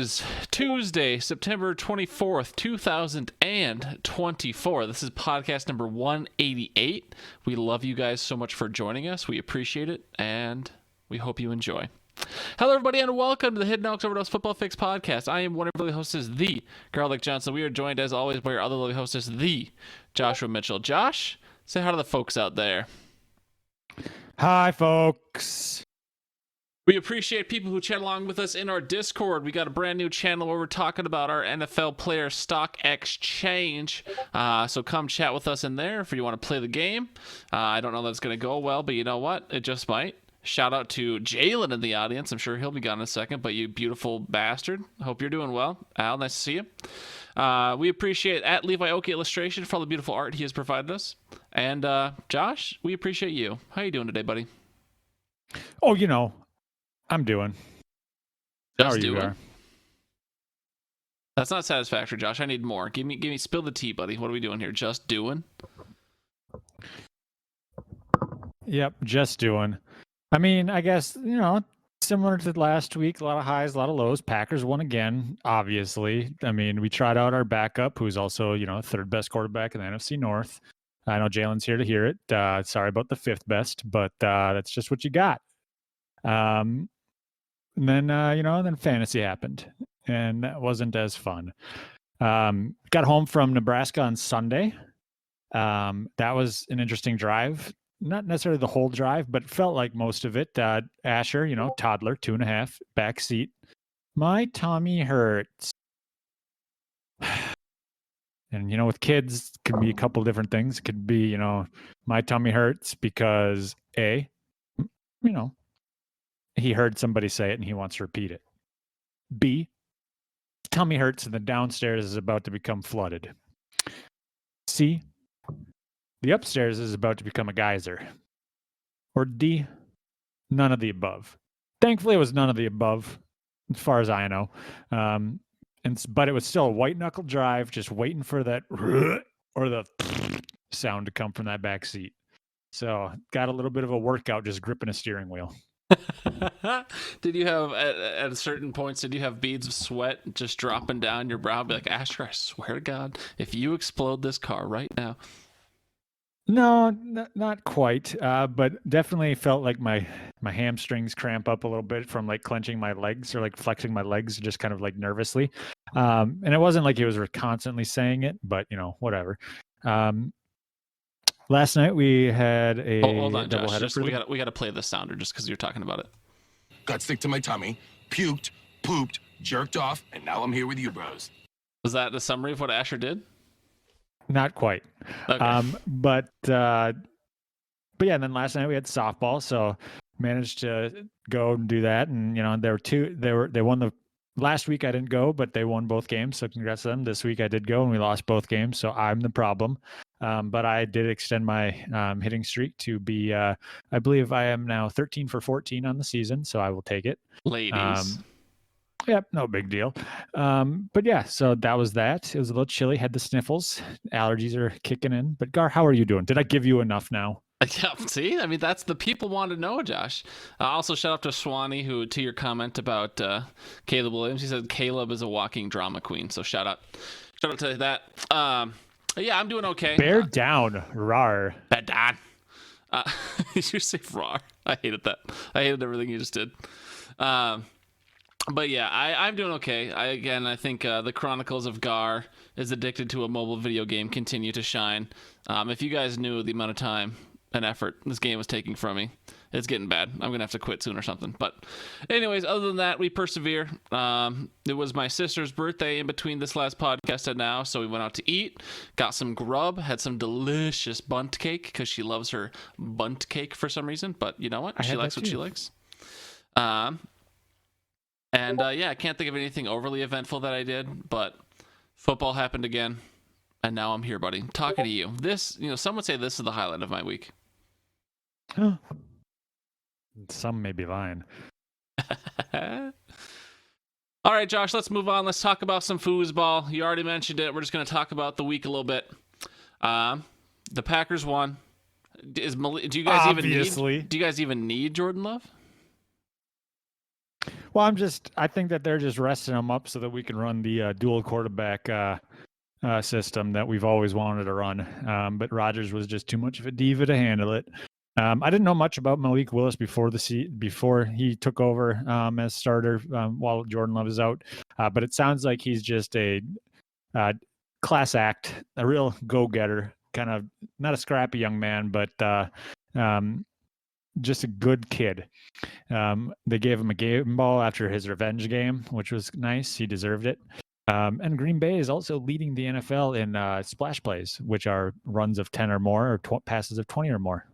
is Tuesday, September 24th, 2024. This is podcast number 188. We love you guys so much for joining us. We appreciate it, and we hope you enjoy. Hello, everybody, and welcome to the Hidden Elks Overdose Football Fix podcast. I am one of your lovely hostess, the Garlic Johnson. We are joined, as always, by our other lovely hostess, the Joshua Mitchell. Josh, say hi to the folks out there. Hi, folks. We appreciate people who chat along with us in our Discord. We got a brand new channel where we're talking about our NFL player stock exchange. So come chat with us in there if you want to play the game. I don't know that's going to go well, but you know what? It just might. Shout out to Jalen in the audience. I'm sure he'll be gone in a second, but you beautiful bastard. Hope you're doing well. Al, nice to see you. We appreciate at Levi Oki Illustration for all the beautiful art he has provided us. And Josh, we appreciate you. How you doing today, buddy? Oh, you know, I'm doing. Just How are doing? you? Are? That's not satisfactory, Josh. I need more. Give me, spill the tea, buddy. What are we doing here? Just doing? Yep, just doing. I mean, I guess, you know, similar to last week, a lot of highs, a lot of lows. Packers won again, obviously. I mean, we tried out our backup, who's also, you know, third best quarterback in the NFC North. I know Jalen's here to hear it. Sorry about the fifth best, but that's just what you got. And then, then fantasy happened, and that wasn't as fun. Got home from Nebraska on Sunday. That was an interesting drive. Not necessarily the whole drive, but felt like most of it. Asher, you know, toddler, 2.5, back seat. My tummy hurts. And, you know, with kids, it could be a couple different things. It could be, you know, my tummy hurts because A, you know, he heard somebody say it and he wants to repeat it. B, tummy hurts and the downstairs is about to become flooded. C, the upstairs is about to become a geyser. Or D, none of the above. Thankfully, it was none of the above, as far as I know. But it was still a white knuckle drive, just waiting for that or the sound to come from that back seat. So got a little bit of a workout just gripping a steering wheel. Did you have at certain points? Did you have beads of sweat just dropping down your brow? Be like, Asher, I swear to God, if you explode this car right now. No, not quite, but definitely felt like my hamstrings cramp up a little bit from like clenching my legs or like flexing my legs just kind of like nervously. And it wasn't like he was constantly saying it, but you know, whatever. Last night we had a hold on, doubleheader. Josh. We got to play the sounder just because you're talking about it. Got sick to my tummy, puked, pooped, jerked off, and now I'm here with you, bros. Was that the summary of what Asher did? Not quite. Okay. But yeah, and then last night we had softball, so managed to go and do that. And you know, they won the last week. I didn't go, but they won both games, so congrats to them. This week I did go and we lost both games, so I'm the problem. But I did extend my hitting streak to be I believe I am now 13 for 14 on the season, so I will take it. Ladies. Yep, no big deal. But yeah, so that was that. It was a little chilly, had the sniffles. Allergies are kicking in. But Gar, how are you doing? Did I give you enough now? Yeah, see? I mean, that's the people want to know, Josh. Also, shout out to Swanee, who, to your comment about Caleb Williams, he said Caleb is a walking drama queen. So shout out to that. Yeah, I'm doing okay. Bear down, rar. Bear down. Did you say rar? I hated that. I hated everything you just did. But yeah, I'm doing okay. I think the Chronicles of Gar is addicted to a mobile video game continue to shine. If you guys knew the amount of time and effort this game was taking from me, it's getting bad. I'm going to have to quit soon or something. But anyways, other than that, we persevere. It was my sister's birthday in between this last podcast and now, so we went out to eat, got some grub, had some delicious bunt cake because she loves her bunt cake for some reason. But you know what? She likes what she likes. And yeah, I can't think of anything overly eventful that I did, but football happened again, and now I'm here, buddy, talking to you. This, you know, some would say this is the highlight of my week. Huh. Some may be lying. All right, Josh, let's move on. Let's talk about some foosball. You already mentioned it. We're just going to talk about the week a little bit. The Packers won. Do you guys even need Jordan Love? Well, I think that they're just resting him up so that we can run the dual quarterback system that we've always wanted to run. But Rodgers was just too much of a diva to handle it. I didn't know much about Malik Willis before he took over as starter while Jordan Love is out. But it sounds like he's just a class act, a real go-getter, kind of not a scrappy young man, but just a good kid. They gave him a game ball after his revenge game, which was nice. He deserved it. And Green Bay is also leading the NFL in splash plays, which are runs of 10 or more or passes of 20 or more.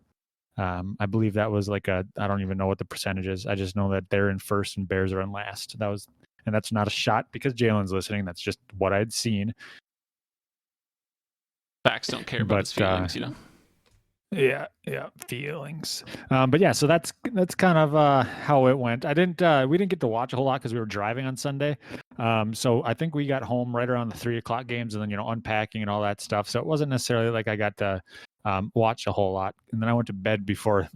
I believe that was I don't even know what the percentage is. I just know that they're in first and Bears are in last. And that's not a shot because Jalen's listening. That's just what I'd seen. Facts don't care about his feelings, you know? Yeah, feelings. But yeah, so that's kind of how it went. We didn't get to watch a whole lot because we were driving on Sunday. So I think we got home right around the 3:00 games, and then unpacking and all that stuff. So it wasn't necessarily like I got to watch a whole lot. And then I went to bed during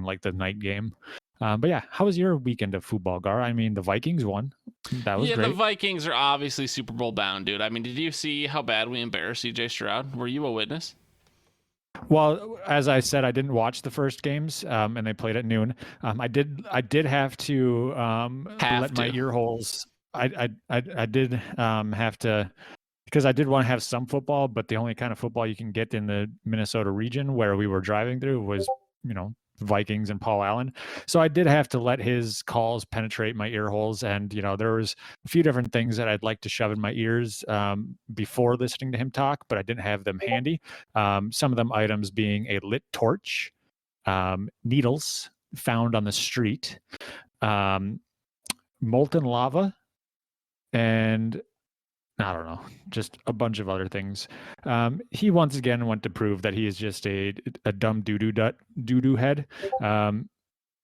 the night game. But yeah, how was your weekend of football, Gar? I mean, the Vikings won. That was great. The Vikings are obviously Super Bowl bound, dude. I mean, did you see how bad we embarrassed CJ Stroud? Were you a witness? Well, as I said, I didn't watch the first games, and they played at noon. I did have to let my ear holes. I did have to, because I did want to have some football, but the only kind of football you can get in the Minnesota region where we were driving through was, Vikings and Paul Allen. So I did have to let his calls penetrate my ear holes. And, there was a few different things that I'd like to shove in my ears before listening to him talk, but I didn't have them handy. Some of them items being a lit torch, needles found on the street, molten lava, and I don't know, just a bunch of other things. He once again went to prove that he is just a dumb doo-doo head.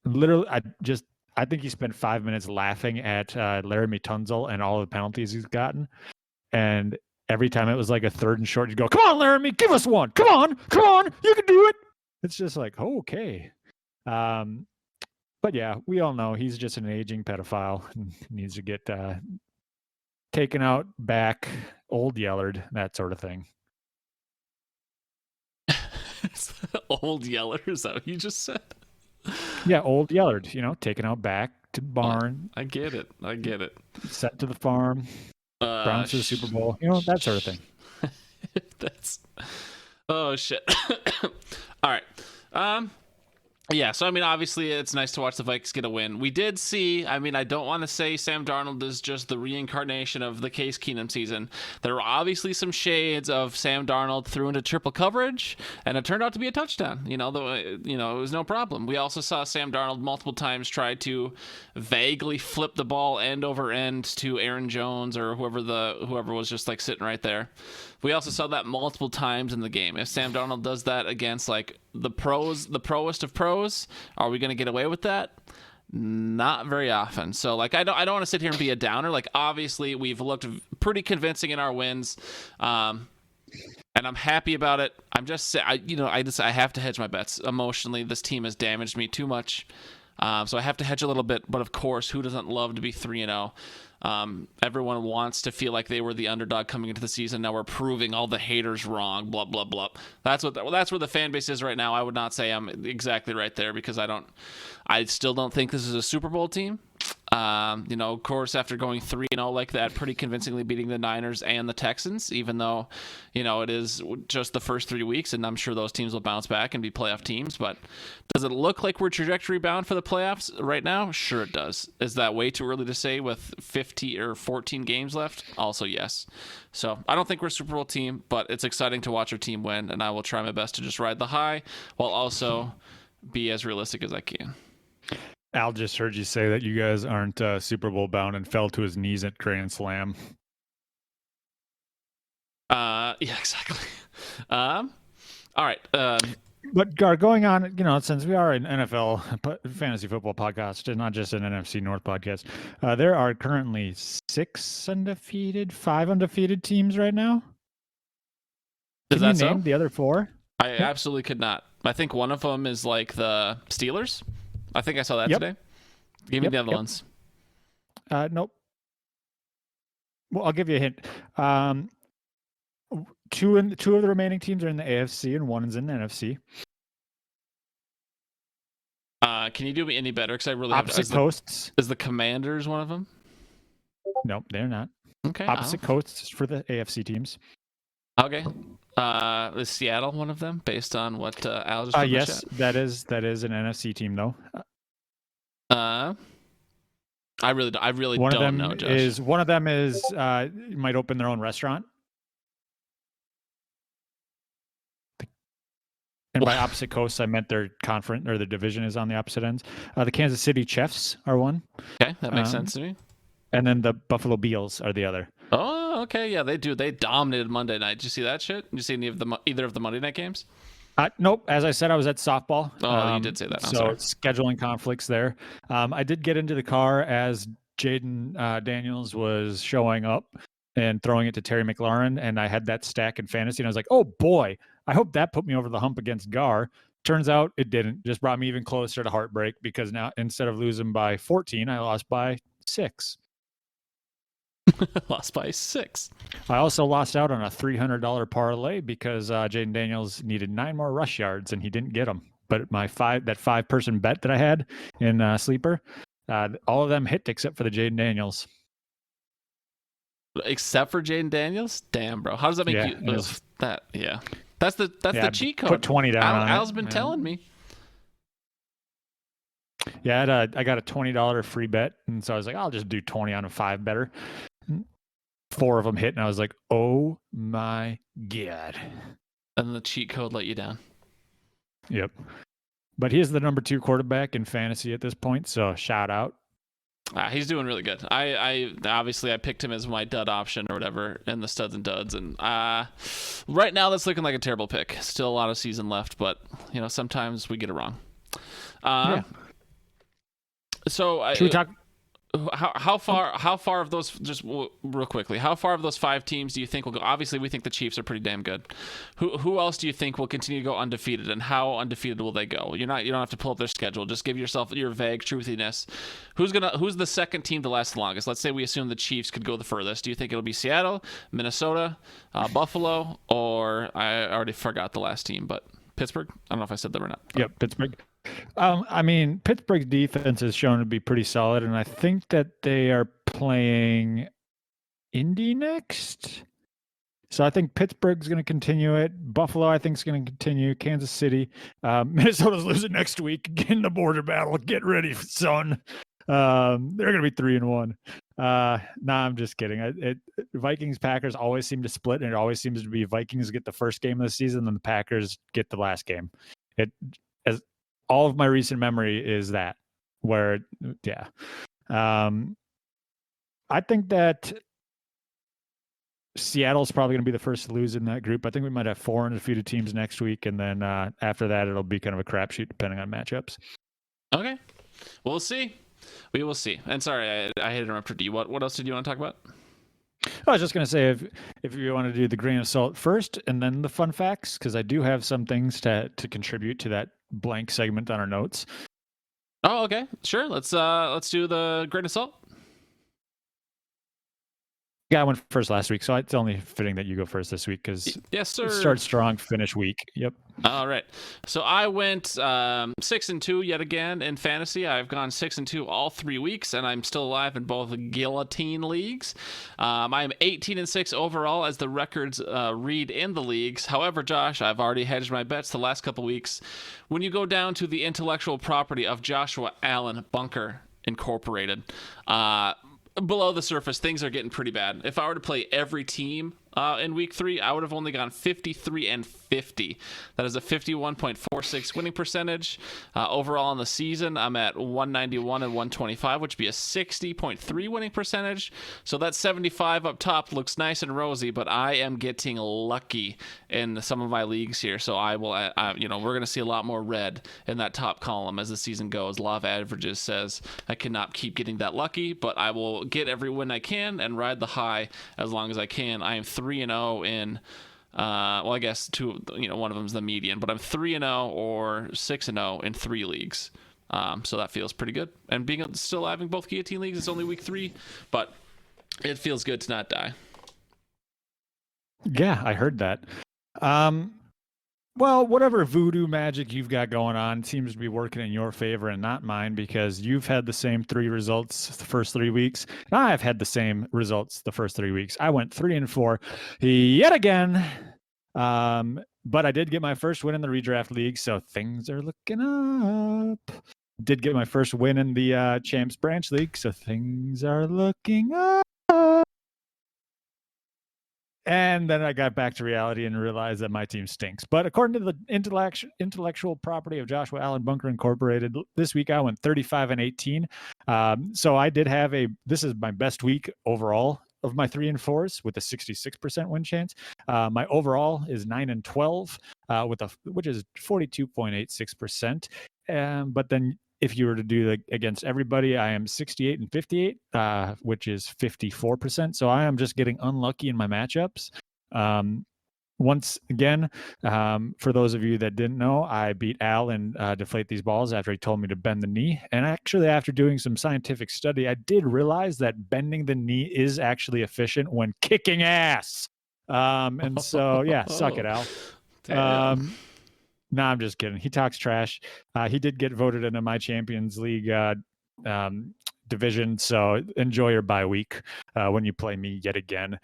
Literally, I think he spent 5 minutes laughing at Laramie Tunzel and all the penalties he's gotten. And every time it was like a 3rd and short, he'd go, "Come on, Laramie, give us one. Come on, you can do it." It's just like, okay. But yeah, we all know he's just an aging pedophile and needs to get taken out back, old Yellard, that sort of thing. Old Yeller, is that what you just said? Yeah, old Yellard, taken out back to barn. I get it. Sent to the farm. Browns to the Super Bowl. That sort of thing. Oh shit. All right. Yeah, so I mean, obviously it's nice to watch the Vikings get a win. We did see, I mean, I don't want to say Sam Darnold is just the reincarnation of the Case Keenum season. There were obviously some shades of Sam Darnold threw into triple coverage, and it turned out to be a touchdown. It was no problem. We also saw Sam Darnold multiple times try to vaguely flip the ball end over end to Aaron Jones or whoever was just sitting right there. We also saw that multiple times in the game. If Sam Darnold does that against the proest of pros, are we going to get away with that? Not very often. So I don't want to sit here and be a downer. Obviously we've looked pretty convincing in our wins, and I'm happy about it. I'm just I have to hedge my bets. Emotionally, this team has damaged me too much. So I have to hedge a little bit, but of course, who doesn't love to be 3-0? Everyone wants to feel like they were the underdog coming into the season. Now we're proving all the haters wrong. Blah blah blah. That's where the fan base is right now. I would not say I'm exactly right there because I still don't think this is a Super Bowl team. Of course, after going 3-0 like that, pretty convincingly beating the Niners and the Texans, even though, it is just the first 3 weeks, and I'm sure those teams will bounce back and be playoff teams. But does it look like we're trajectory bound for the playoffs right now? Sure it does. Is that way too early to say with 15 or 14 games left? Also, yes. So I don't think we're a Super Bowl team, but it's exciting to watch our team win, and I will try my best to just ride the high while also be as realistic as I can. Al just heard you say that you guys aren't Super Bowl bound and fell to his knees at Grand Slam. Yeah, exactly. All right. But Gar, going on, since we are an NFL fantasy football podcast and not just an NFC North podcast, there are currently 5 undefeated teams right now. Can you name the other 4? I absolutely could not. I think one of them is the Steelers. I think I saw that today. Give me the other ones. Nope. Well, I'll give you a hint. Two of the remaining teams are in the AFC, and one is in the NFC. Can you do me any better? Because I really Opposite coasts. Is the Commanders one of them? Nope, they're not. Okay. Opposite coasts for the AFC teams. Okay. Is Seattle one of them, based on what Al just put in the yes, chat? that is an NFC team though. I really don't know, Josh. One of them is might open their own restaurant. And by opposite coasts, I meant their conference or the division is on the opposite ends. The Kansas City Chiefs are one. Okay, that makes sense to me. And then the Buffalo Bills are the other. Oh, okay, yeah, they do. They dominated Monday night. Did you see that shit? Did you see either of the Monday night games? Nope. As I said, I was at softball. Oh, you did say that. So scheduling conflicts there. I did get into the car as Jaden Daniels was showing up and throwing it to Terry McLaurin, and I had that stack in fantasy, and I was like, oh boy, I hope that put me over the hump against Gar. Turns out it didn't. Just brought me even closer to heartbreak because now instead of losing by 14, I lost by 6. Lost by 6. I also lost out on a $300 parlay because Jaden Daniels needed 9 more rush yards and he didn't get them. But that 5-person bet that I had in Sleeper, all of them hit except for the Jaden Daniels. Except for Jaden Daniels? Damn, bro. How does that make you? Yeah. That's the cheat code. Put 20 down on Al's it, been telling me. Yeah, I got a $20 free bet, and so I was like, I'll just do 20 on a 5 better. 4 of them hit, and I was like, oh my god. And the cheat code let you down. Yep. But he is the number 2 quarterback in fantasy at this point, so shout out. He's doing really good. I obviously I picked him as my dud option or whatever in the studs and duds, and right now that's looking like a terrible pick. Still a lot of season left, but sometimes we get it wrong. Yeah. So should we talk? How far of those, just real quickly, how far of those 5 teams do you think will go? Obviously, we think the Chiefs are pretty damn good. Who else do you think will continue to go undefeated, and how undefeated will they go? You don't have to pull up their schedule. Just give yourself your vague truthiness. Who's the second team to last the longest? Let's say we assume the Chiefs could go the furthest. Do you think it'll be Seattle, Minnesota, Buffalo, or I already forgot the last team, but Pittsburgh? I don't know if I said that or not. Yep, Pittsburgh. I mean, Pittsburgh's defense has shown to be pretty solid, and I think that they are playing Indy next. So I think Pittsburgh's going to continue it. Buffalo, I think, is going to continue. Kansas City. Minnesota's losing next week. Get in the border battle. Get ready, son. They're going to be 3-1. Nah, I'm just kidding. Vikings Packers always seem to split, and it always seems to be Vikings get the first game of the season, and the Packers get the last game. All of my recent memory is that where, yeah. I think that Seattle's probably going to be the first to lose in that group. I think we might have 4 undefeated teams next week, and then after that, it'll be kind of a crapshoot depending on matchups. Okay, we'll see. We will see. And sorry, I had interrupted you. What else did you want to talk about? I was just going to say, if you want to do the grain of salt first and then the fun facts, because I do have some things to contribute to that blank segment on our notes. Oh, okay. Sure. Let's do the grain of salt. Yeah, I went first last week, so it's only fitting that you go first this week because yes, sir. Start strong, finish weak. Yep. All right. So I went 6-2 yet again in fantasy. I've gone 6-2 all 3 weeks, and I'm still alive in both guillotine leagues. I am 18-6 overall as the records read in the leagues. However, Josh, I've already hedged my bets the last couple weeks. When you go down to the intellectual property of Joshua Allen Bunker Incorporated, below the surface, things are getting pretty bad. If I were to play every team in week 3, I would have only gone 53-50. That is a 51.46 winning percentage. Overall in the season, I'm at 191 and 125, which would be a 60.3 winning percentage. So that 75 up top looks nice and rosy, but I am getting lucky in some of my leagues here. So I will, we're going to see a lot more red in that top column as the season goes. Law of averages says I cannot keep getting that lucky, but I will get every win I can and ride the high as long as I can. I am 3-0 in I guess one of them is the median, but I'm 3-0 or 6-0 in 3 leagues. So that feels pretty good. And being still having both guillotine leagues, it's only week 3, but it feels good to not die. Yeah, I heard that. Well, whatever voodoo magic you've got going on seems to be working in your favor and not mine, because you've had the same 3 results the first 3 weeks. And I've had the same results the first 3 weeks. I went 3-4 yet again. But I did get my first win in the redraft league, so things are looking up. Did get my first win in the Champs Branch League, so things are looking up. And then I got back to reality and realized that my team stinks. But according to the intellectual property of Joshua Allen Bunker Incorporated, this week I went 35-18. So I did have this is my best week overall of my 3 and 4s with a 66% win chance. My overall is 9-12 which is 42.86%. But then if you were to do against everybody, I am 68-58, which is 54%. So I am just getting unlucky in my matchups. Once again, for those of you that didn't know, I beat Al in Deflate These Balls after he told me to bend the knee. And actually, after doing some scientific study, I did realize that bending the knee is actually efficient when kicking ass. And so, yeah, suck it, Al. No, I'm just kidding. He talks trash. He did get voted into my Champions League division, so enjoy your bye week when you play me yet again.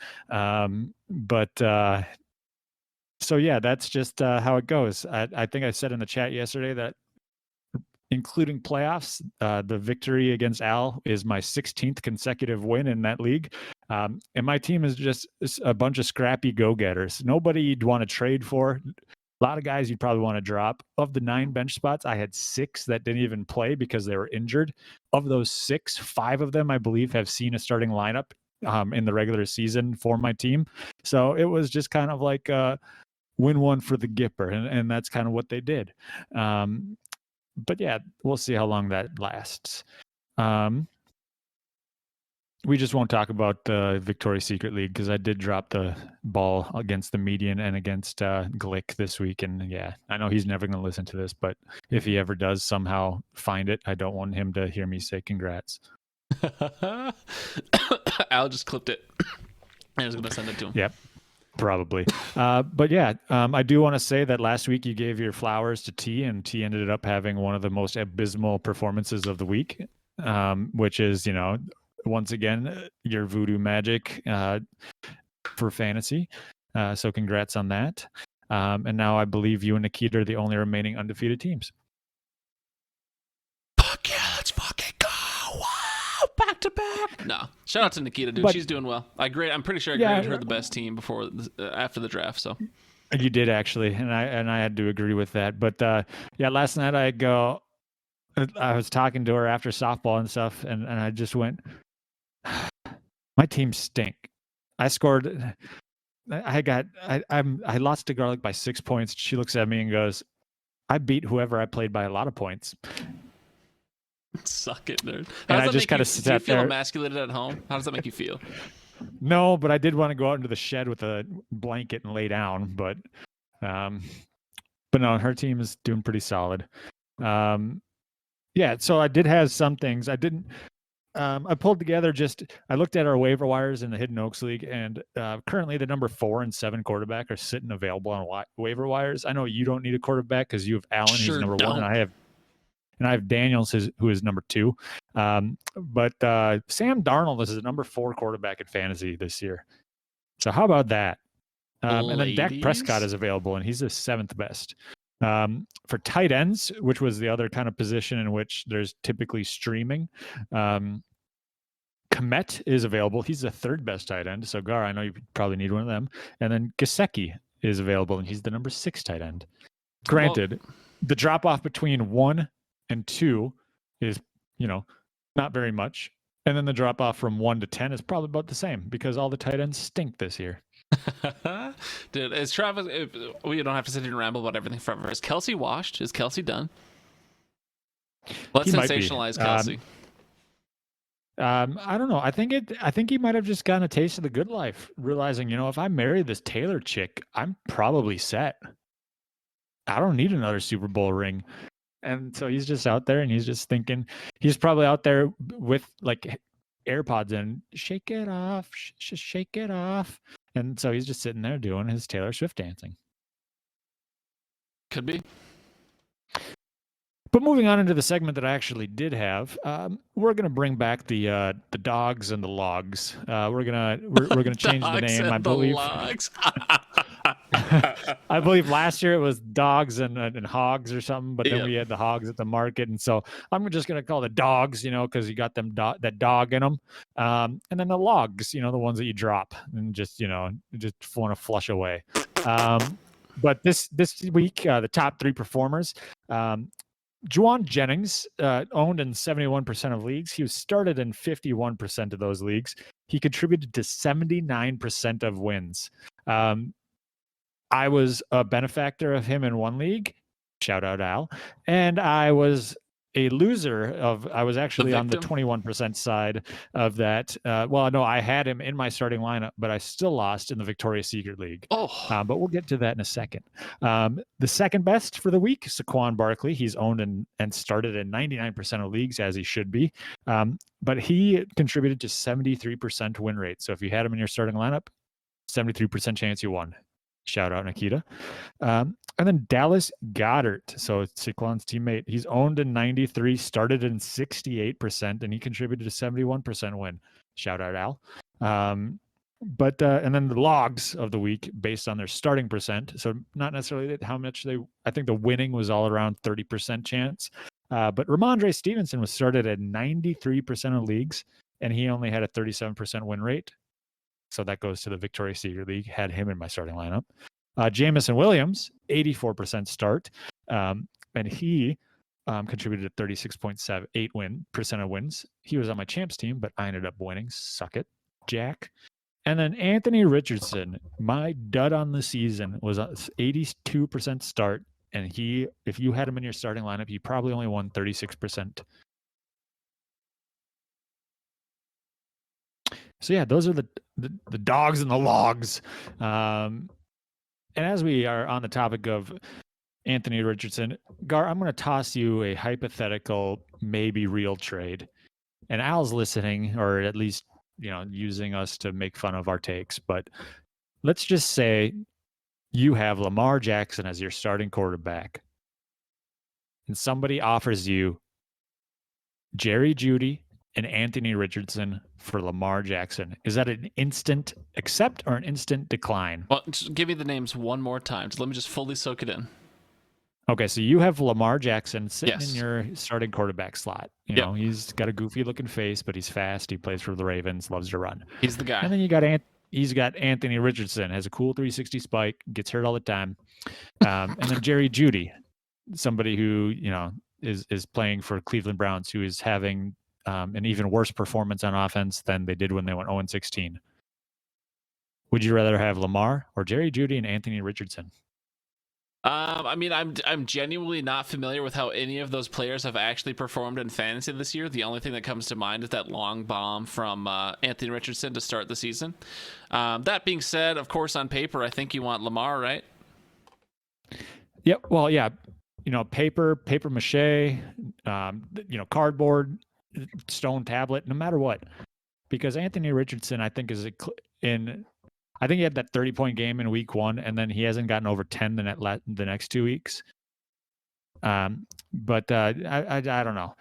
So yeah, that's just how it goes. I think I said in the chat yesterday that including playoffs, the victory against Al is my 16th consecutive win in that league. And my team is just a bunch of scrappy go-getters. Nobody you'd want to trade for. A lot of guys you'd probably want to drop. Of the 9 bench spots, I had 6 that didn't even play because they were injured. Of those 6, 5 of them, I believe, have seen a starting lineup in the regular season for my team. So it was just kind of like win one for the Gipper, and that's kind of what they did. But yeah, we'll see how long that lasts. We just won't talk about the Victoria's Secret League because I did drop the ball against the median and against Glick this week. And yeah, I know he's never going to listen to this, but if he ever does somehow find it, I don't want him to hear me say congrats. Al just clipped it. I was going to send it to him. Yep. Probably. But yeah, I do want to say that last week you gave your flowers to T, and T ended up having one of the most abysmal performances of the week, which is, once again, your voodoo magic for fantasy. So congrats on that. And now I believe you and Nikita are the only remaining undefeated teams. Fuck yeah, let's fucking go. Wow, back to back. No, shout out to Nikita, dude. She's doing well. I'm pretty sure I graded her the best team after the draft. So you did actually, and I had to agree with that. But yeah, last night I was talking to her after softball and stuff, and I just went, my team stink. I scored. I lost to Garlic by 6 points. She looks at me and goes, I beat whoever I played by a lot of points. Suck it, nerd. And I just kind of sat there. Do you feel emasculated at home? How does that make you feel? No, but I did want to go out into the shed with a blanket and lay down. But no, her team is doing pretty solid. Yeah, so I did have some things. I didn't. I pulled together I looked at our waiver wires in the Hidden Oaks League, and currently the number 4 and 7 quarterback are sitting available on waiver wires. I know you don't need a quarterback because you have Allen, who's number 1, and I have Daniels, who is number 2. But Sam Darnold is the number 4 quarterback in fantasy this year. So how about that? And then Dak Prescott is available, and he's the 7th best. For tight ends, which was the other kind of position in which there's typically streaming, Komet is available. He's the 3rd best tight end. So Gar, I know you probably need one of them. And then Gesicki is available, and he's the number 6 tight end. Granted, the drop off between 1 and 2 is, not very much. And then the drop off from 1 to 10 is probably about the same because all the tight ends stink this year. Dude, is Travis? We don't have to sit here and ramble about everything forever. Is Kelsey washed? Is Kelsey done? Let's sensationalize Kelsey. I don't know. I think he might have just gotten a taste of the good life, realizing, if I marry this Taylor chick, I'm probably set. I don't need another Super Bowl ring. And so he's just out there and he's just thinking, he's probably out there with like AirPods in, shake it off, shake it off. And so he's just sitting there doing his Taylor Swift dancing. Could be. But moving on into the segment that I actually did have, we're gonna bring back the dogs and the logs. We're gonna change the Dogs name. and I the believe. logs. I believe last year it was dogs and hogs or something, but then Yep. we had the hogs at the market, and so I'm just gonna call the dogs, because you got them that dog in them, and then the logs, the ones that you drop and just want to flush away. But this week, the top 3 performers. Juwan Jennings owned in 71% of leagues. He was started in 51% of those leagues. He contributed to 79% of wins. I was a benefactor of him in one league. Shout out Al. And I was a loser I was actually on the 21% side of that. Well, no, I had him in my starting lineup, but I still lost in the Victoria's Secret League. Oh, but we'll get to that in a second. The second best for the week, Saquon Barkley. He's owned and started in 99% of leagues, as he should be. But he contributed to 73% win rate. So if you had him in your starting lineup, 73% chance you won. Shout out Nikita. And then Dallas Goedert, so Saquon's teammate, he's owned in 93, started in 68%, and he contributed to 71% win. Shout out Al. But and then the logs of the week based on their starting percent. So not necessarily how much I think the winning was all around 30% chance. But Ramondre Stevenson was started at 93% of leagues, and he only had a 37% win rate. So that goes to the Victoria's Secret League. Had him in my starting lineup. Jamison Williams, 84% start. And he contributed 36.78% of wins. He was on my champs team, but I ended up winning. Suck it, Jack. And then Anthony Richardson, my dud on the season, was 82% start. And if you had him in your starting lineup, he probably only won 36%. So yeah, those are the dogs and the logs. And as we are on the topic of Anthony Richardson, Gar, I'm going to toss you a hypothetical, maybe real trade. And Al's listening, or at least using us to make fun of our takes. But let's just say you have Lamar Jackson as your starting quarterback, and somebody offers you Jerry Jeudy and Anthony Richardson for Lamar Jackson. Is that an instant accept or an instant decline? Well, just give me the names one more time. Let me just fully soak it in. Okay, so you have Lamar Jackson sitting Yes. in your starting quarterback slot. Yep. He's got a goofy looking face, but he's fast. He plays for the Ravens, loves to run. He's the guy. And then he's got Anthony Richardson, has a cool 360 spike, gets hurt all the time. And then Jerry Jeudy, somebody who is playing for Cleveland Browns, who is having an even worse performance on offense than they did when they went 0-16. Would you rather have Lamar or Jerry Jeudy and Anthony Richardson? I mean, I'm genuinely not familiar with how any of those players have actually performed in fantasy this year. The only thing that comes to mind is that long bomb from Anthony Richardson to start the season. That being said, of course, on paper, I think you want Lamar, right? Yep. Well, yeah. Paper mache, cardboard, stone tablet, no matter what. Because Anthony Richardson, I think, I think he had that 30-point game in week 1, and then he hasn't gotten over 10 the next 2 weeks. But I don't know.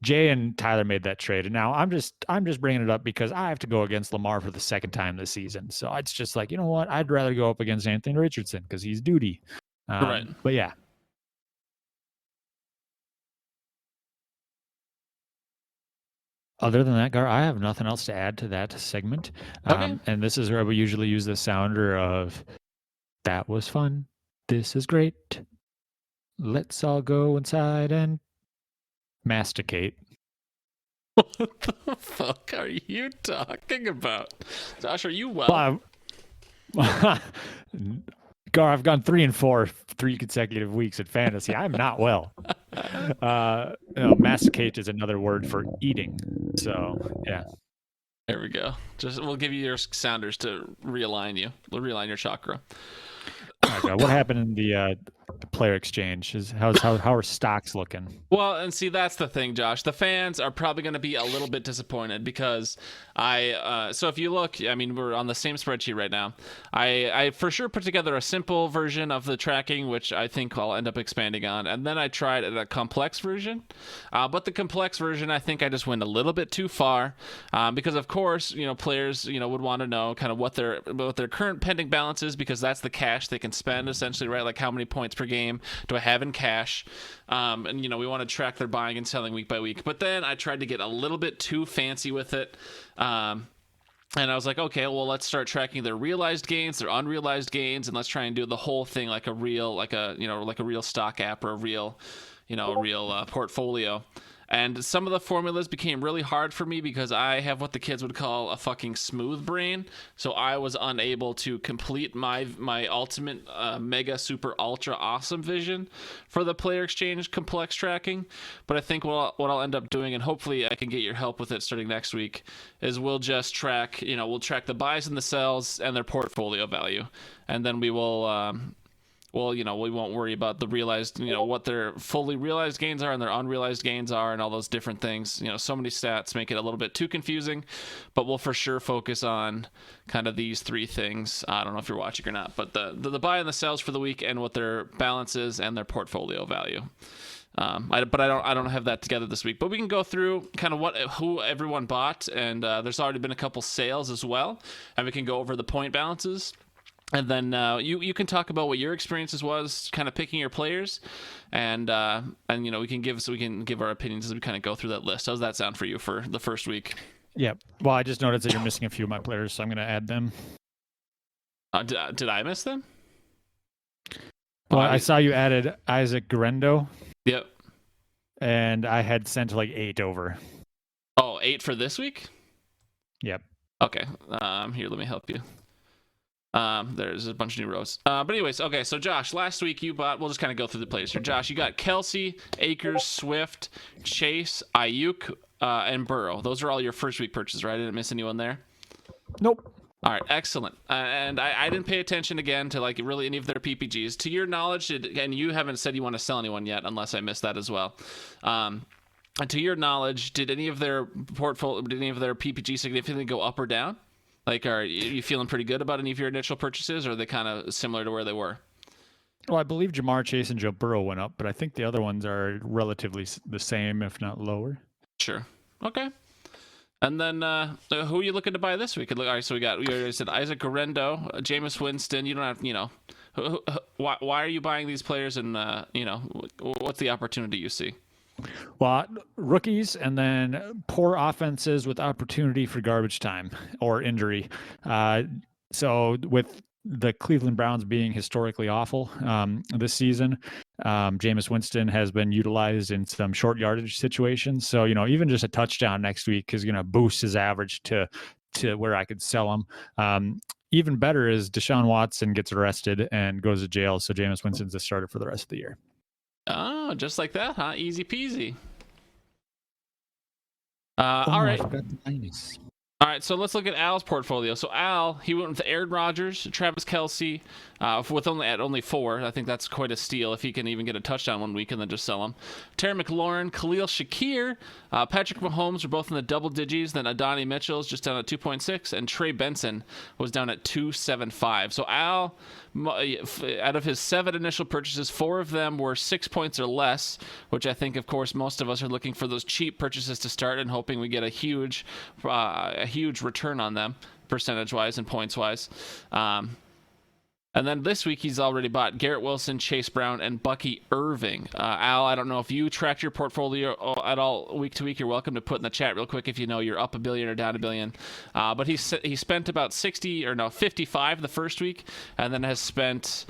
Jay and Tyler made that trade, and now I'm just bringing it up because I have to go against Lamar for the second time this season. So it's just like, you know what? I'd rather go up against Anthony Richardson because he's duty. Right. But yeah. Other than that, Gar, I have nothing else to add to that segment. Okay. And this is where we usually use the sounder of, that was fun. This is great. Let's all go inside and masticate. What the fuck are you talking about? Josh, are you well? Gar, I've gone 3-4 3 consecutive weeks at fantasy. I'm not well. Masticate is another word for eating. So yeah. There we go. We'll give you your sounders to realign you. We'll realign your chakra. Okay, what happened in the player exchange? How are stocks looking? Well, and see, that's the thing, Josh. The fans are probably going to be a little bit disappointed because so if you look, I mean, we're on the same spreadsheet right now. I for sure put together a simple version of the tracking, which I think I'll end up expanding on. And then I tried a complex version. But the complex version, I think I just went a little bit too far because, of course, players, would want to know kind of what their current pending balance is because that's the cash they can spend essentially, right? Like how many points per game do I have in cash? And we want to track their buying and selling week by week. But then I tried to get a little bit too fancy with it. And I was like, okay, well, let's start tracking their realized gains, their unrealized gains, and let's try and do the whole thing like a real stock app or a real portfolio. And some of the formulas became really hard for me because I have what the kids would call a fucking smooth brain. So I was unable to complete my ultimate mega super ultra awesome vision for the player exchange complex tracking. But I think what I'll end up doing, and hopefully I can get your help with it starting next week, is we'll just track, we'll track the buys and the sells and their portfolio value. And then we will... we won't worry about the realized, what their fully realized gains are and their unrealized gains are and all those different things. So many stats make it a little bit too confusing, but we'll for sure focus on kind of these three things. I don't know if you're watching or not, but the buy and the sells for the week and what their balance is and their portfolio value. I don't have that together this week, but we can go through kind of who everyone bought, and there's already been a couple sales as well, and we can go over the point balances. And then you can talk about what your experiences was, kind of picking your players, and we can give our opinions as we kind of go through that list. How does that sound for you for the first week? Yeah. Well, I just noticed that you're missing a few of my players, so I'm going to add them. Did I miss them? Well, I saw you added Isaac Guerrero. Yep. And I had sent like 8 over. Oh, 8 for this week? Yep. Okay. Here, let me help you. There's a bunch of new rows. But anyways, okay, so Josh, last week you bought, we'll just kind of go through the players here. Josh, you got Kelsey, Akers, Swift, Chase, Ayuk, and Burrow. Those are all your first week purchases, right? I didn't miss anyone there? Nope. All right, excellent. And I didn't pay attention again to like really any of their PPGs. To your knowledge, and you haven't said you want to sell anyone yet, unless I missed that as well. And to your knowledge, did any of their PPG significantly go up or down? Like, are you feeling pretty good about any of your initial purchases, or are they kind of similar to where they were? Well, I believe Jamar Chase and Joe Burrow went up, but I think the other ones are relatively the same, if not lower. Sure. Okay. And then who are you looking to buy this week? All right, so we already said Isaac Guerrero, Jameis Winston. You don't have, why are you buying these players, and what's the opportunity you see? Well, rookies and then poor offenses with opportunity for garbage time or injury. So with the Cleveland Browns being historically awful this season, Jameis Winston has been utilized in some short yardage situations. So, even just a touchdown next week is going to boost his average to where I could sell him. Even better is Deshaun Watson gets arrested and goes to jail. So Jameis Winston's the starter for the rest of the year. Oh, just like that, huh? Easy peasy. All right. All right, so let's look at Al's portfolio. So Al, he went with Aaron Rodgers, Travis Kelce, with only 4. I think that's quite a steal if he can even get a touchdown one week and then just sell him. Terry McLaurin, Khalil Shakir, Patrick Mahomes were both in the double digits. Then Adonai Mitchell's just down at 2.6, and Trey Benson was down at 2.75. So Al, out of his 7 initial purchases, 4 of them were 6 points or less, which I think, of course, most of us are looking for those cheap purchases to start and hoping we get a huge return on them, percentage-wise and points-wise. And then this week, he's already bought Garrett Wilson, Chase Brown, and Bucky Irving. Al, I don't know if you tracked your portfolio at all week to week. You're welcome to put in the chat real quick if you know you're up $1 billion or down $1 billion. But he spent about 55 the first week, and then has spent...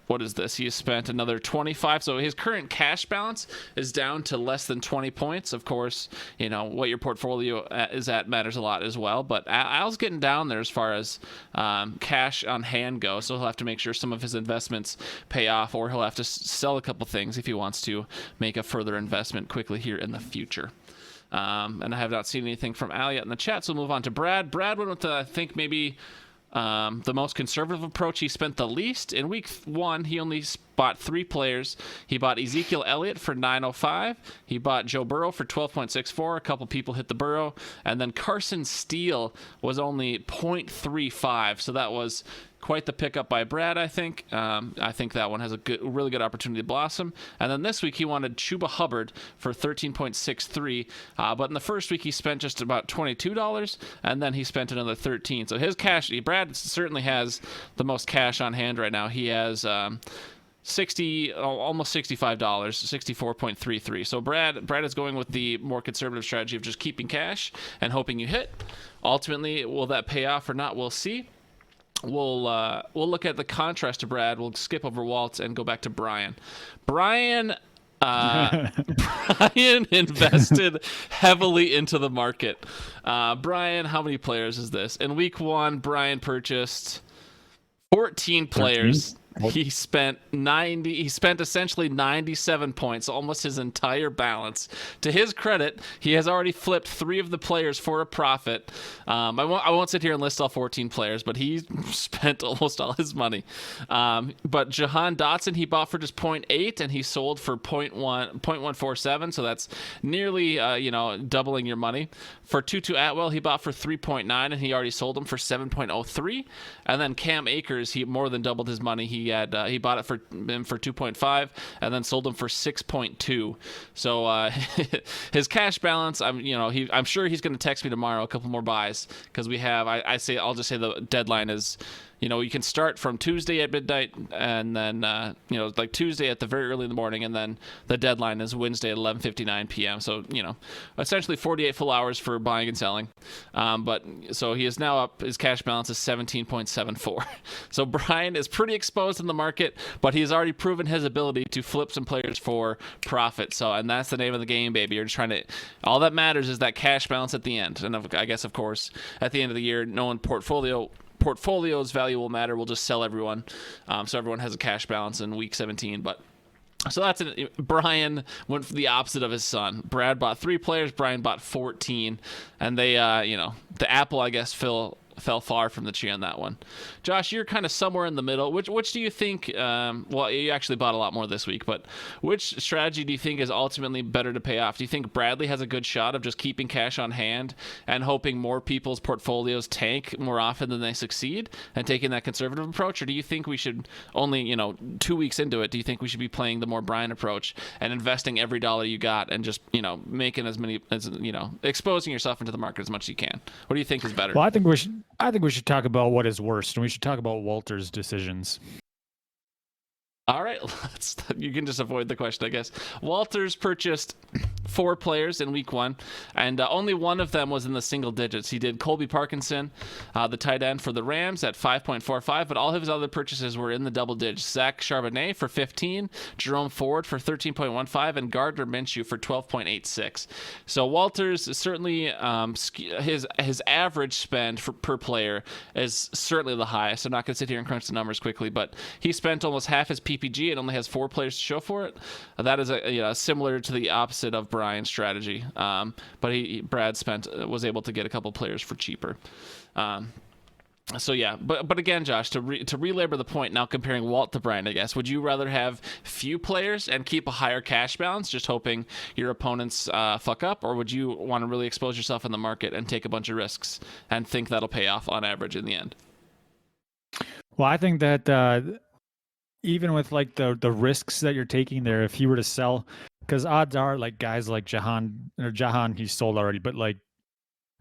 what is this? He has spent another 25. So his current cash balance is down to less than 20 points. Of course, what your portfolio is at matters a lot as well. But Al's getting down there as far as cash on hand goes. So he'll have to make sure some of his investments pay off, or he'll have to sell a couple things if he wants to make a further investment quickly here in the future. And I have not seen anything from Al yet in the chat, so we'll move on to Brad. Brad went with, I think, maybe The most conservative approach, he spent the least. In week 1, he only bought 3 players. He bought Ezekiel Elliott for $9.05. He bought Joe Burrow for $12.64. A couple people hit the Burrow. And then Carson Steele was only $0.35. So that was quite the pickup by Brad, I think. I think that one has a really good opportunity to blossom. And then this week he wanted Chuba Hubbard for $13.63. But in the first week he spent just about $22, and then he spent another $13. So his cash, Brad certainly has the most cash on hand right now. He has almost $65, $64.33. So Brad is going with the more conservative strategy of just keeping cash and hoping you hit. Ultimately, will that pay off or not? We'll see. We'll look at the contrast to Brad. We'll skip over Walt and go back to Brian. Brian invested heavily into the market. Brian, how many players is this? In week 1, Brian purchased 14 players. He spent essentially 97 points, almost his entire balance. To his credit, he has already flipped 3 of the players for a profit. I won't sit here and list all 14 players, but he spent almost all his money. But Jahan Dotson, he bought for just 0.8, and he sold for 0.147, so that's nearly doubling your money. For Tutu Atwell, he bought for 3.9, and he already sold him for 7.03. And then Cam Akers, he more than doubled his money. He bought it for 2.5 and then sold him for 6.2. So his cash balance, I'm sure he's going to text me tomorrow a couple more buys, because we have I'll just say the deadline is, you can start from Tuesday at midnight, and then like Tuesday at the very early in the morning, and then the deadline is Wednesday at 11:59 p.m. So essentially 48 full hours for buying and selling. But so he is now up. His cash balance is 17.74. So Brian is pretty exposed in the market, but he has already proven his ability to flip some players for profit. So, and that's the name of the game, baby. You're just trying to. All that matters is that cash balance at the end. And I guess, of course, at the end of the year, no one portfolio's value will matter. We'll just sell everyone, so everyone has a cash balance in week 17. But so that's it. Brian went for the opposite of his son. Brad bought 3 players. Brian bought 14, and they, the apple, I guess, fell far from the tree on that one. Josh, you're kind of somewhere in the middle. Which do you think? Well, you actually bought a lot more this week, but which strategy do you think is ultimately better to pay off? Do you think Bradley has a good shot of just keeping cash on hand and hoping more people's portfolios tank more often than they succeed and taking that conservative approach? Or do you think we should only, 2 weeks into it, do you think we should be playing the more Brian approach and investing every dollar you got and just, making as many as, exposing yourself into the market as much as you can? What do you think is better? Well, I think we should talk about what is worst, and we should talk about Walter's decisions. All right, you can just avoid the question, I guess. Walters purchased 4 players in week 1, and only one of them was in the single digits. He did Colby Parkinson, the tight end for the Rams, at 5.45, but all of his other purchases were in the double digits. Zach Charbonnet for 15, Jerome Ford for 13.15, and Gardner Minshew for 12.86. So Walters certainly, his average spend per player is certainly the highest. I'm not going to sit here and crunch the numbers quickly, but he spent almost half his PPG and only has 4 players to show for it. That is similar to the opposite of Brian's strategy. But Brad was able to get a couple players for cheaper. So yeah, but again, Josh, to relabor the point, now comparing Walt to Brian, I guess, would you rather have few players and keep a higher cash balance, just hoping your opponents fuck up, or would you want to really expose yourself in the market and take a bunch of risks and think that'll pay off on average in the end? Well, I think that even with like the risks that you're taking there, if you were to sell, because odds are like guys like Jahan, he's sold already, but like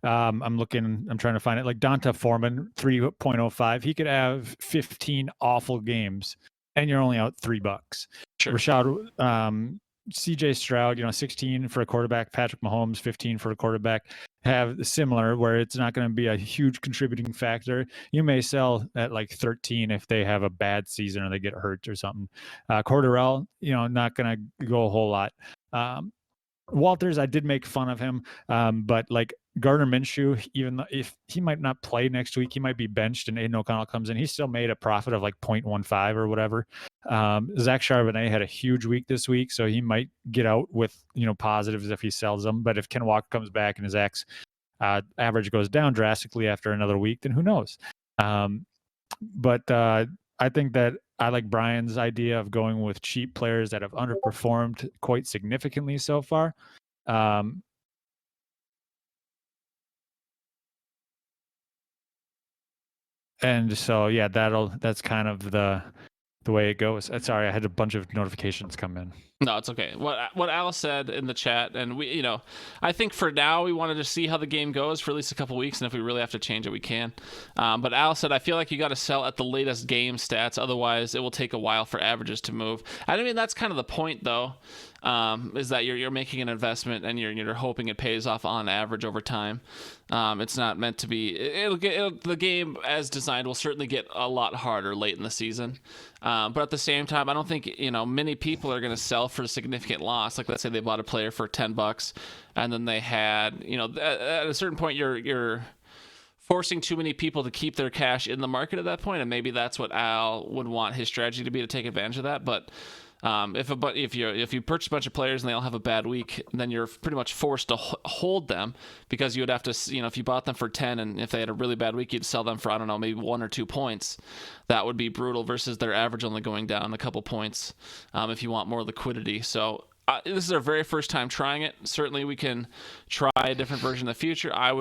I'm trying to find it, like Donta Foreman, 3.05, he could have 15 awful games and you're only out $3. Sure. Rashad, CJ Stroud, 16 for a quarterback, Patrick Mahomes, 15 for a quarterback, have similar, where it's not going to be a huge contributing factor. You may sell at like 13 if they have a bad season or they get hurt or something. Cordarrelle, not going to go a whole lot. Walters, I did make fun of him, but like Gardner Minshew, even if he might not play next week, he might be benched and Aiden O'Connell comes in, he still made a profit of like 0.15 or whatever. Zach Charbonnet had a huge week this week, so he might get out with positives if he sells them. But if Ken Walker comes back and his average goes down drastically after another week, then who knows? But I think that I like Brian's idea of going with cheap players that have underperformed quite significantly so far. And so, yeah, that's kind of the way it goes. Sorry, I had a bunch of notifications come in. No, it's okay. What Alice said in the chat, and we, I think for now we wanted to see how the game goes for at least a couple weeks, and if we really have to change it, we can. But Alice said, I feel like you got to sell at the latest game stats, otherwise it will take a while for averages to move. I mean, that's kind of the point, though, is that you're making an investment and you're hoping it pays off on average over time. It's not meant to be. The game as designed will certainly get a lot harder late in the season. But at the same time, I don't think many people are going to sell for a significant loss. Like, let's say they bought a player for $10, and then they had at a certain point you're forcing too many people to keep their cash in the market at that point, and maybe that's what Al would want his strategy to be, to take advantage of that. But if you purchase a bunch of players and they all have a bad week, then you're pretty much forced to hold them, because you would have to, if you bought them for 10 and if they had a really bad week, you'd sell them for, I don't know, maybe 1 or 2 points. That would be brutal versus their average only going down a couple points if you want more liquidity. So this is our very first time trying it. Certainly we can try a different version in the future. I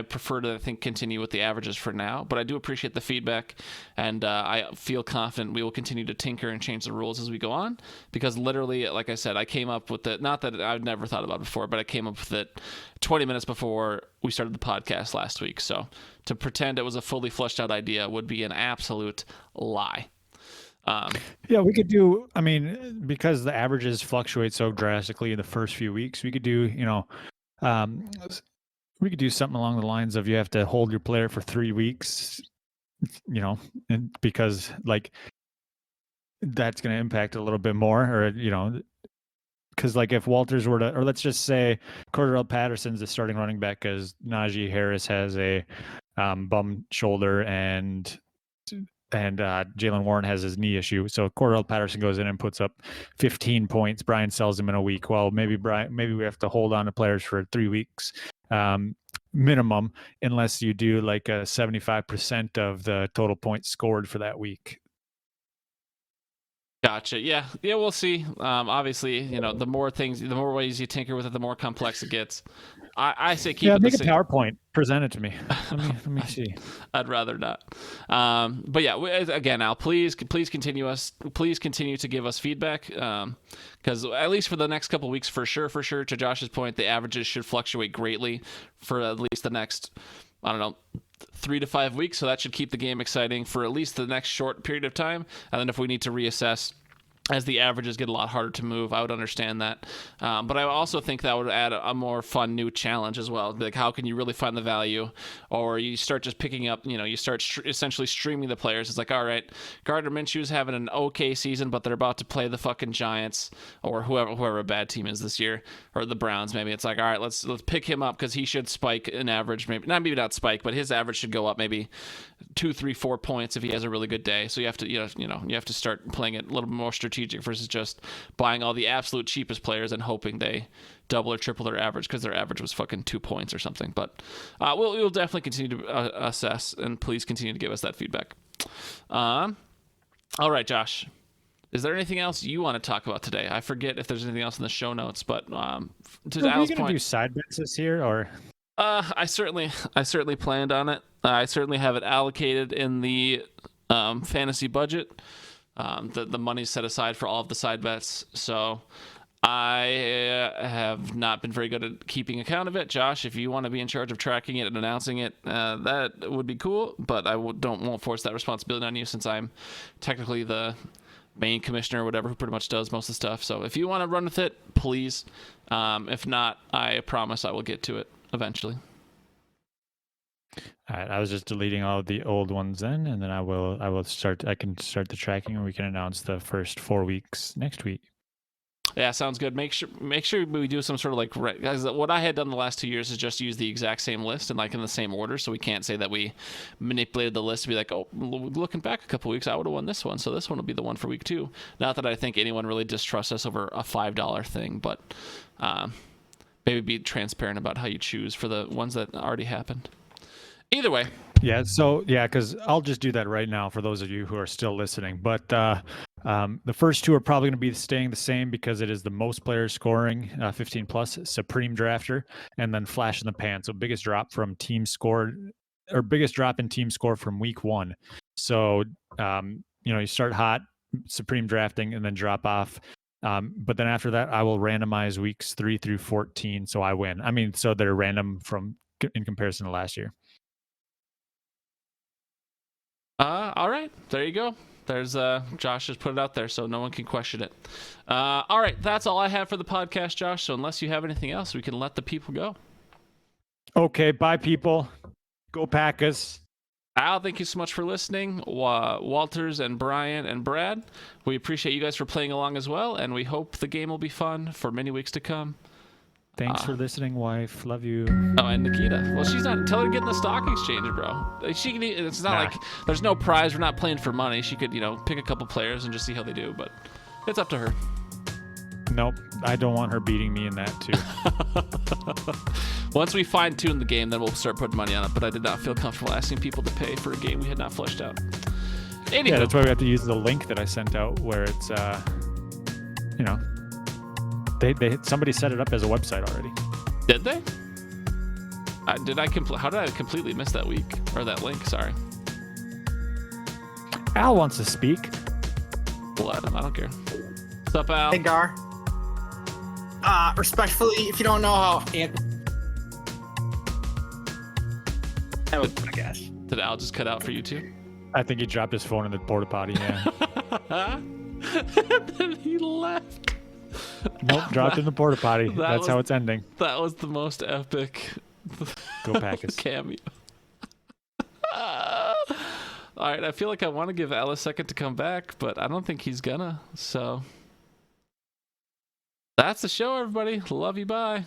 prefer to, continue with the averages for now, but I do appreciate the feedback, and I feel confident we will continue to tinker and change the rules as we go on, because literally, like I said, I came up with it, not that I've never thought about it before, but I came up with it 20 minutes before we started the podcast last week. So to pretend it was a fully fleshed out idea would be an absolute lie. Yeah, we could do, because the averages fluctuate so drastically in the first few weeks, we could do, we could do something along the lines of, you have to hold your player for 3 weeks, and because that's going to impact a little bit more, or, because if Walters were to, or let's just say Cordell Patterson's the starting running back because Najee Harris has a bum shoulder, and Jalen Warren has his knee issue. So Cordell Patterson goes in and puts up 15 points. Brian sells him in a week. Well, maybe we have to hold on to players for 3 weeks minimum, unless you do a 75% of the total points scored for that week. Gotcha. Yeah, we'll see. Obviously, the more ways you tinker with it, the more complex it gets. I say keep it make the a same. PowerPoint, present it to me. Let me see. I'd rather not. But yeah, again, Al, please continue to give us feedback, because at least for the next couple of weeks, for sure, to Josh's point, the averages should fluctuate greatly for at least the next, I don't know, 3 to 5 weeks. So that should keep the game exciting for at least the next short period of time. And then if we need to reassess as the averages get a lot harder to move, I would understand that. But I also think that would add a more fun new challenge as well. Like, how can you really find the value? Or you start just picking up, you start essentially streaming the players. It's like, all right, Gardner Minshew's having an okay season, but they're about to play the fucking Giants or whoever a bad team is this year, or the Browns maybe. It's like, all right, let's pick him up because he should spike an average, maybe not spike, but his average should go up maybe 2, 3, 4 points if he has a really good day. So you have to, you have to start playing it a little more strategic versus just buying all the absolute cheapest players and hoping they double or triple their average because their average was fucking 2 points or something. But we'll definitely continue to assess, and please continue to give us that feedback. All right, Josh, is there anything else you want to talk about today? I forget if there's anything else in the show notes, but to Al's point, do side bets this year, or? I certainly planned on it. I certainly have it allocated in the fantasy budget. The money's set aside for all of the side bets. So I have not been very good at keeping account of it. Josh, if you want to be in charge of tracking it and announcing it, that would be cool. But I won't force that responsibility on you, since I'm technically the main commissioner or whatever who pretty much does most of the stuff. So if you want to run with it, please. If not, I promise I will get to it eventually. All right, I was just deleting all of the old ones then, and then I can start the tracking, and we can announce the first 4 weeks next week. Yeah, sounds good. Make sure we do some sort of guys, what I had done the last 2 years is just use the exact same list and in the same order, so we can't say that we manipulated the list to be like, oh, looking back a couple weeks, I would have won this one, so this one will be the one for week 2. Not that I think anyone really distrusts us over a $5 thing, but maybe be transparent about how you choose for the ones that already happened. Either way, Yeah, so yeah, because I'll just do that right now for those of you who are still listening. But the first two are probably going to be staying the same because it is the most players scoring, 15 plus, Supreme Drafter, and then Flash in the Pan. So biggest drop from team score, or biggest drop in team score from week 1. So you start hot, Supreme drafting, and then drop off. But then after that, I will randomize weeks 3 through 14, so I win. I mean, so they're random in comparison to last year. All right, there you go. There's Josh just put it out there so no one can question it. All right, that's all I have for the podcast, Josh. So unless you have anything else, we can let the people go. Okay, bye, people. Go Packers. Al, thank you so much for listening. Walters and Brian and Brad, we appreciate you guys for playing along as well, and we hope the game will be fun for many weeks to come. Thanks for listening, wife. Love you. Oh, and Nikita. Well, she's not. Tell her to get in the stock exchange, bro. She can. It's not like there's no prize. We're not playing for money. She could, pick a couple players and just see how they do. But it's up to her. Nope, I don't want her beating me in that too. Once we fine tune the game, then we'll start putting money on it. But I did not feel comfortable asking people to pay for a game we had not fleshed out. Anywho. Yeah, that's why we have to use the link that I sent out, where it's somebody set it up as a website already. Did they? How did I completely miss that week or that link? Sorry. Al wants to speak. Let him. I don't care. What's up, Al? Hey, Gar. Respectfully, if you don't know how that was my guess. Did Al just cut out for you too? I think he dropped his phone in the porta potty. Yeah. And then he left. Nope, dropped in the porta potty. That's how it's ending. That was the most epic. Go Packers. Cameo. All right, I feel like I want to give Al a second to come back, but I don't think he's gonna. So that's the show, everybody. Love you. Bye.